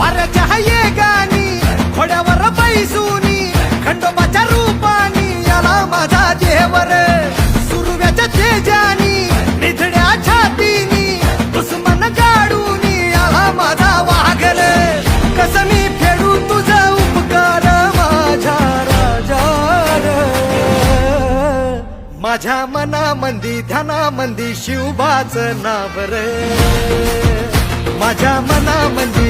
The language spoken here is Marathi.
वाऱ्याच्या हाये गाणी घोड्यावर बैसूनी खंडोबाच्या रूपानी याला माझा देवर सुरव्याच्या तेजानी निधड्या छातीनी दुश्मन गाडूनी याला माझा वाघर कसं मी फेडू तुझा उपकार माझ्या राजा माझ्या मनामंदी ध्यानामंदी शिवबाचं नाव रे माझ्या मनामंदी